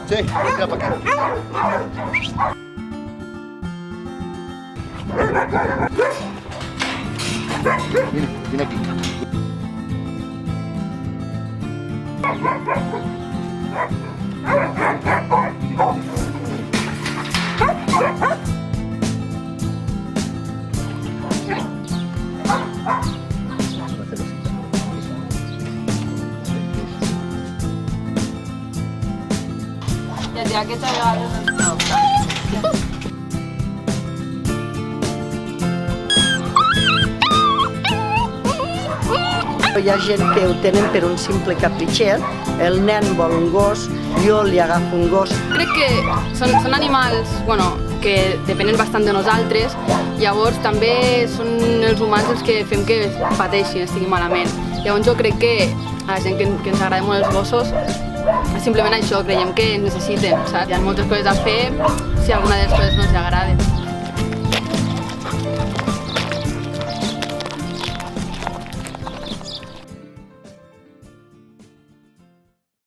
Sí, tira per aquí. Vine aquí. Ja aquesta vegada no. Hi ha gent que ho tenen per un simple capritxet, el nen vol un gos, jo li agafo un gos. Crec que són animals que depenen bastant de nosaltres, llavors també són els humans els que fem que pateixin, estiguin malament. Llavors jo crec que a la gent que ens agraden molt els gossos, simplement això, creiem que ens necessiten, saps? Hi ha moltes coses a fer si alguna de les coses no ens agrada.